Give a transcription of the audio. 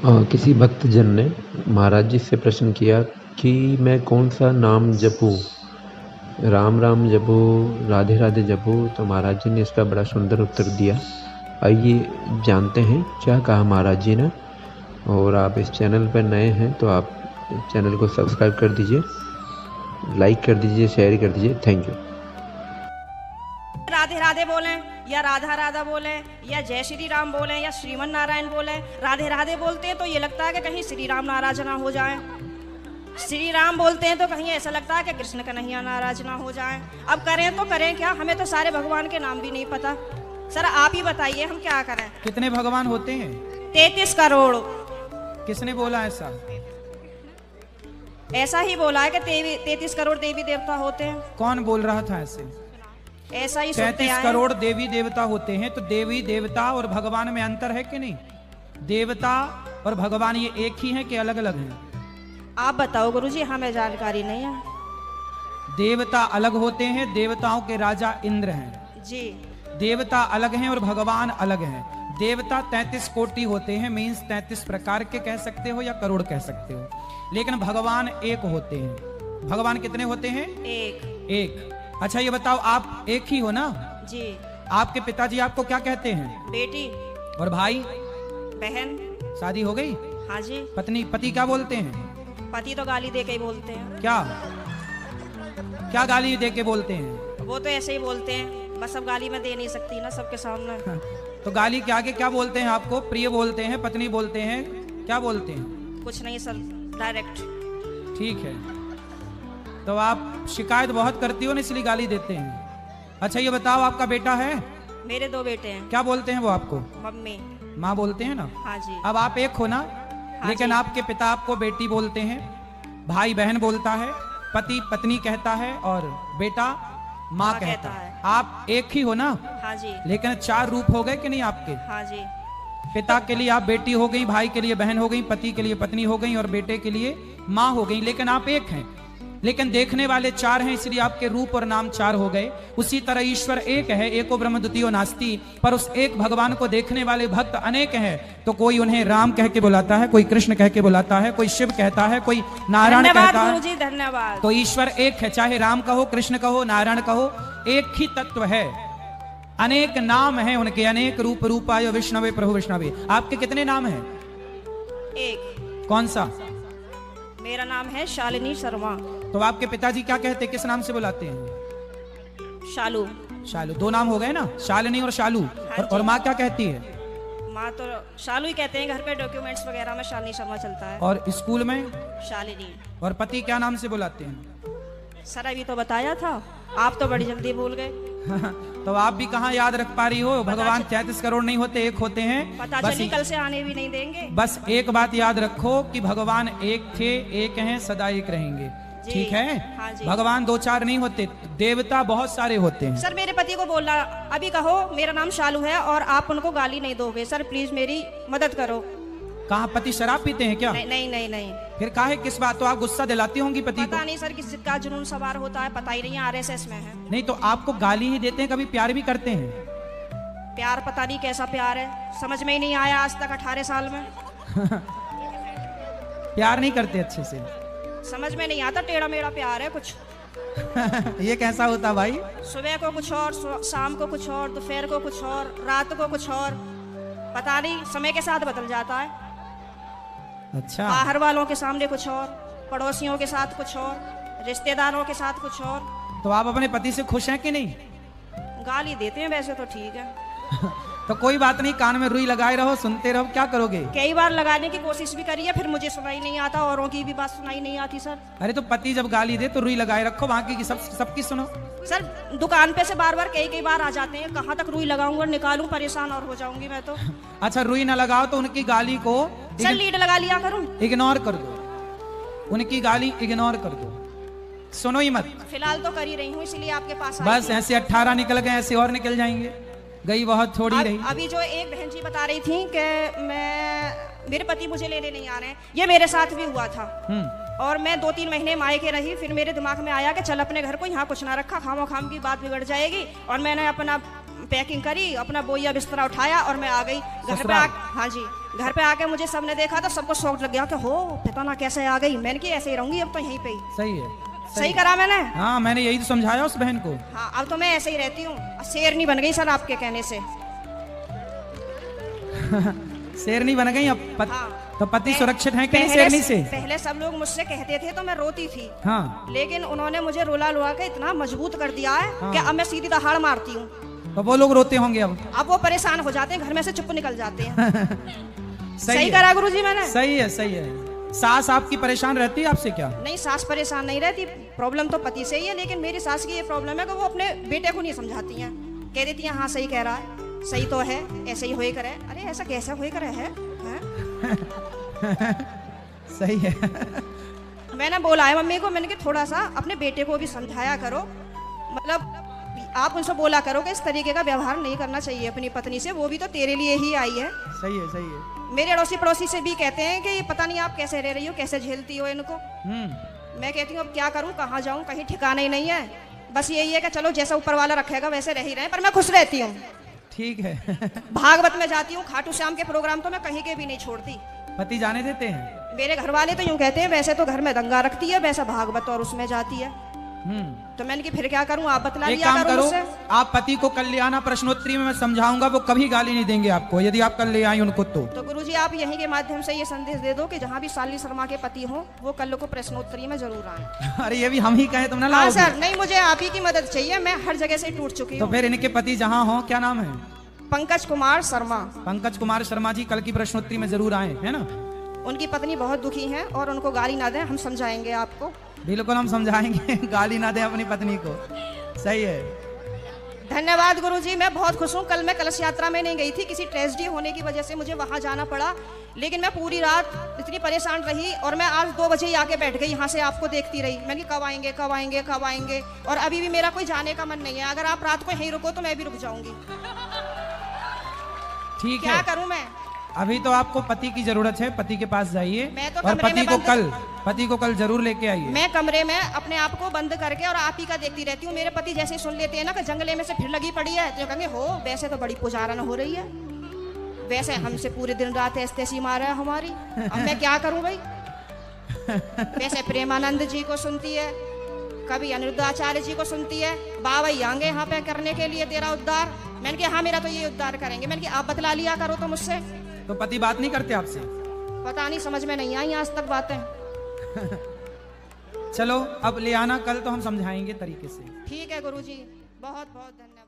किसी भक्तजन ने महाराज जी से प्रश्न किया कि मैं कौन सा नाम जपूं, राम राम जपूं, राधे राधे जपूं। तो महाराज जी ने इसका बड़ा सुंदर उत्तर दिया। आइए जानते हैं क्या कहा महाराज जी ने। और आप इस चैनल पर नए हैं तो आप चैनल को सब्सक्राइब कर दीजिए, लाइक कर दीजिए, शेयर कर दीजिए। Thank you. राधे राधे बोलें या राधा राधा बोलें या जय श्री राम बोलें या श्रीमन नारायण बोलें, राधे राधे बोलते हैं तो ये लगता है कि कहीं श्री राम नाराज ना हो जाएं। श्री राम बोलते हैं तो कहीं ऐसा लगता है कि कृष्ण कन्हैया नाराज ना हो जाएं। अब करें तो करें क्या, हमें तो सारे भगवान के नाम भी नहीं पता। सर आप ही बताइए हम क्या करें। कितने भगवान होते हैं? 33 करोड़। किसने बोला ऐसा? ऐसा ही बोला है कि 33 करोड़ देवी देवता होते हैं। कौन बोल रहा था ऐसे? ऐसा ही 33 करोड़ देवी देवता होते हैं तो देवी देवता और भगवान में अंतर है कि नहीं? देवता और भगवान ये एक ही हैं कि अलग अलग हैं? आप बताओ गुरुजी, हमें जानकारी नहीं है। देवता अलग होते हैं, देवताओं के राजा इंद्र हैं जी। देवता अलग हैं और भगवान अलग हैं। देवता 33 कोटि होते हैं, मीन्स 33 प्रकार के कह सकते हो या करोड़ कह सकते हो, लेकिन भगवान एक होते हैं। भगवान कितने होते हैं? एक। अच्छा ये बताओ, आप एक ही हो ना? जी। आपके पिताजी आपको क्या कहते हैं? बेटी। और भाई? बहन। शादी हो गई? हाँ जी। पति क्या बोलते हैं? पति तो गाली दे के ही बोलते हैं। क्या गाली दे के बोलते हैं? वो तो ऐसे ही बोलते हैं, बस अब गाली में दे नहीं सकती ना सबके सामने। तो गाली के आगे क्या बोलते हैं आपको? प्रिय बोलते हैं, पत्नी बोलते हैं, क्या बोलते हैं? कुछ नहीं सर, डायरेक्ट। ठीक है, तो आप शिकायत बहुत करती हो ना, इसलिए गाली देते हैं। अच्छा ये बताओ, आपका बेटा है? मेरे 2 बेटे हैं। क्या बोलते हैं वो आपको? मम्मी। माँ बोलते हैं ना? हाँ जी। अब आप एक हो ना? हाँ लेकिन जी। आपके पिता आपको बेटी बोलते हैं, भाई बहन बोलता है, पति पत्नी कहता है और बेटा माँ कहता है। आप एक ही हो ना? हाँ जी। लेकिन 4 रूप हो गए कि नहीं आपके? हाँ जी। पिता के लिए आप बेटी हो गई, भाई के लिए बहन हो गई, पति के लिए पत्नी हो गई और बेटे के लिए माँ हो गई, लेकिन आप एक हैं। लेकिन देखने वाले 4 हैं, इसलिए आपके रूप और नाम 4 हो गए। उसी तरह ईश्वर एक है, एको ब्रह्म द्वितीयो नास्ति, पर उस एक भगवान को देखने वाले भक्त अनेक हैं। तो कोई उन्हें राम कह के बुलाता है, कोई कृष्ण कह के बुलाता है, कोई शिव कहता है, कोई नारायण कहता है। गुरुजी धन्यवाद। तो ईश्वर एक है, चाहे राम कहो, कृष्ण कहो, नारायण कहो, एक ही तत्व है। अनेक नाम हैं उनके, अनेक रूप रूपाय विष्णवे प्रभु विष्णवे। आपके कितने नाम हैं? एक। कौन सा? मेरा नाम है शालिनी शर्मा। तो आपके पिताजी क्या कहते, किस नाम से बुलाते हैं? शालू। शालू। 2 नाम हो गए ना, शालिनी और शालू। और माँ क्या कहती है? माँ तो शालू ही कहते हैं, घर पे डॉक्यूमेंट्स वगैरह में शालिनी शर्मा चलता है। और स्कूल में? शालिनी। और पति क्या नाम से बुलाते हैं? सर अभी तो बताया था, आप तो बड़ी जल्दी भूल गए। तो आप भी कहाँ याद रख पा रही हो? भगवान 33 करोड़ नहीं होते, एक होते हैं। पता चली कल से आने भी नहीं देंगे। बस एक बात याद रखो कि भगवान एक थे, एक हैं, सदा एक रहेंगे। ठीक है? हाँ जी। भगवान 2-4 नहीं होते, देवता बहुत सारे होते हैं। सर मेरे पति को बोलना, अभी कहो मेरा नाम शालू है और आप उनको गाली नहीं दोगे। सर प्लीज मेरी मदद करो। कहाँ पति शराब पीते हैं क्या? नहीं नहीं नहीं। फिर काहे, किस बात? तो आप गुस्सा दिलाती होंगी पति को? पता नहीं सर किस का जुनून सवार होता है, पता ही नहीं, RSS में है। नहीं तो आपको गाली ही देते हैं, कभी प्यार भी करते हैं? प्यार पता नहीं कैसा प्यार है, समझ में ही नहीं आया आज तक 18 साल में। प्यार नहीं करते अच्छे से? समझ में नहीं आता, टेढ़ा मेढ़ा प्यार है कुछ। ये कैसा होता भाई? सुबह को कुछ और, शाम को कुछ और, दोपहर को कुछ और, रात को कुछ और, पता नहीं, समय के साथ बदल जाता है। अच्छा। बाहर वालों के सामने कुछ और, पड़ोसियों के साथ कुछ और, रिश्तेदारों के साथ कुछ और। तो आप अपने पति से खुश हैं कि नहीं? गाली देते हैं वैसे तो ठीक है। तो कोई बात नहीं, कान में रुई लगाए रहो, सुनते रहो, क्या करोगे? कई बार लगाने की कोशिश भी करी है, फिर मुझे सुनाई नहीं आता, औरों की भी बात सुनाई नहीं आती सर। अरे तो पति जब गाली दे तो रुई लगाए रखो, बाकी की सबकी सुनो। सर दुकान पे से बार बार कई बार आ जाते हैं, कहाँ तक रुई लगाऊंगा, निकालूं, परेशान और हो जाऊंगी मैं तो। अच्छा रुई ना लगाओ तो उनकी गाली को सर लीड लगा लिया करूं? इग्नोर कर दो, उनकी गाली इग्नोर कर दो, सुनो ही मत। फिलहाल तो कर ही रही हूँ, इसलिए आपके पास बस ऐसे 18 निकल गए, ऐसे और निकल जाएंगे, गई बहुत थोड़ी रही। अभी जो एक बहन जी बता रही थी कि मेरे पति मुझे लेने नहीं आ रहे हैं, ये मेरे साथ भी हुआ था। और मैं 2-3 महीने मायके रही, फिर मेरे दिमाग में आया कि चल अपने घर को यहाँ कुछ ना रखा, खामो खाम की बात बिगड़ जाएगी। और मैंने अपना पैकिंग करी, अपना बोइया बिस्तरा उठाया और मैं आ गई घर पे। हाँ जी, घर पे आके मुझे सबने देखा तो सबको शौक लग गया कि हो पता ना कैसे आ गई। मैंने कि ऐसे ही रहूंगी अब तो यहीं पे ही। सही है, सही करा मैंने। हाँ मैंने यही तो समझाया उस बहन को। हाँ अब तो मैं ऐसे ही रहती हूँ, शेरनी बन गई सर आपके कहने से। शेरनी बन गई अब हाँ। तो पति सुरक्षित है कि नहीं शेरनी से? पहले सब लोग मुझसे कहते थे तो मैं रोती थी। हाँ। लेकिन उन्होंने मुझे रुला रुला के इतना मजबूत कर दिया है हाँ। कि अब मैं सीधी दहाड़ मारती हूँ। तो वो लोग रोते होंगे अब वो परेशान हो जाते हैं, घर में से चुप निकल जाते हैं। सही है। करा गुरुजी मैंने। सही है, सही है। सास आपकी परेशान रहती है आपसे क्या? नहीं, सास परेशान नहीं रहती, प्रॉब्लम तो पति से ही है। लेकिन मेरी सास की ये प्रॉब्लम है कि वो अपने बेटे को नहीं समझाती हैं। कह देती हैं हाँ सही कह रहा है, सही तो है, ऐसे ही होए करे। अरे ऐसा कैसा होए करे है? सही है। मैंने बोला है मम्मी को, मैंने कि थोड़ा सा अपने बेटे को भी समझाया करो, मतलब आप उनसे बोला करो कि इस तरीके का व्यवहार नहीं करना चाहिए अपनी पत्नी से, वो भी तो तेरे लिए ही आई है। सही है, सही है। मेरे अड़ोसी पड़ोसी से भी कहते हैं कि पता नहीं आप कैसे रह रही हो, कैसे झेलती हो इनको। मैं कहती हूँ अब क्या करूँ, कहाँ जाऊँ, कहीं ठिकाना ही नहीं है। बस यही है कि चलो जैसा ऊपर वाला रखेगा वैसे रह ही रहे, पर मैं खुश रहती हूँ। ठीक है। भागवत में जाती हूँ, खाटू श्याम के प्रोग्राम तो मैं कहीं के भी नहीं छोड़ती। पति जाने देते हैं? मेरे घर वाले तो यूँ कहते हैं वैसे तो घर में दंगा रखती है, वैसा भागवत और उसमें जाती है। तो मैंने कि फिर क्या करूं, आप बतला एक लिया काम करो करो, मुझसे। आप पति को कल ले आना, प्रश्नोत्तरी में मैं समझाऊंगा, वो कभी गाली नहीं देंगे आपको यदि आप कल ले आई उनको। तो गुरुजी आप यहीं के माध्यम से ये संदेश दे दो कि जहाँ भी शालिनी शर्मा के पति हो वो कल को प्रश्नोत्तरी में जरूर आए। अरे ये भी हम ही कहें तुम ना हाँ लाओगे? सर, नहीं मुझे आप ही की मदद चाहिए, मैं हर जगह से टूट चुकी तो हूँ। फिर इनके पति जहाँ हो, क्या नाम है? पंकज कुमार शर्मा। पंकज कुमार शर्मा जी कल की प्रश्नोत्तरी में जरूर आए, है ना? उनकी पत्नी बहुत दुखी है और उनको गाली ना दें, हम समझाएंगे आपको। बिल्कुल हम समझाएंगे। गाली ना दे अपनी पत्नी को। सही है। धन्यवाद गुरुजी, मैं बहुत खुश हूँ। कल मैं कलश यात्रा में नहीं गई थी, किसी ट्रेजेडी होने की वजह से मुझे वहाँ जाना पड़ा। लेकिन मैं पूरी रात इतनी परेशान रही और मैं आज 2 बजे ही आके बैठ गई, यहाँ से आपको देखती रही। मैंने कब आएंगे कब आएंगे कब आएंगे, और अभी भी मेरा कोई जाने का मन नहीं है। अगर आप रात को यहीं रुको तो मैं भी रुक जाऊंगी। ठीक है, क्या करूँ मैं? अभी तो आपको पति की जरूरत है, पति के पास जाइए मैं तो और कमरे में पति को कल जरूर लेके आइए। मैं कमरे में अपने आप को बंद करके और आप ही का देखती रहती हूँ। मेरे पति जैसे सुन लेते हैं ना कि जंगले में से फिर लगी पड़ी है, तो कहेंगे हो वैसे तो बड़ी पुजारन हो रही है, वैसे हमसे पूरे दिन रात ऐसी मारा है हमारी। अब मैं क्या करूँ भाई? वैसे प्रेमानंद जी को सुनती है, कभी अनिरुद्धाचार्य जी को सुनती है। बाबा आएंगे यहाँ पे करने के लिए तेरा उद्धार। मैंने कहा हाँ मेरा तो ये उद्धार करेंगे। मैंने कहा आप बतला लिया करो तो मुझसे। तो पति बात नहीं करते आपसे? पता नहीं, समझ में नहीं आई आज तक बातें। चलो अब ले आना कल, तो हम समझाएंगे तरीके से। ठीक है गुरुजी, बहुत बहुत धन्यवाद।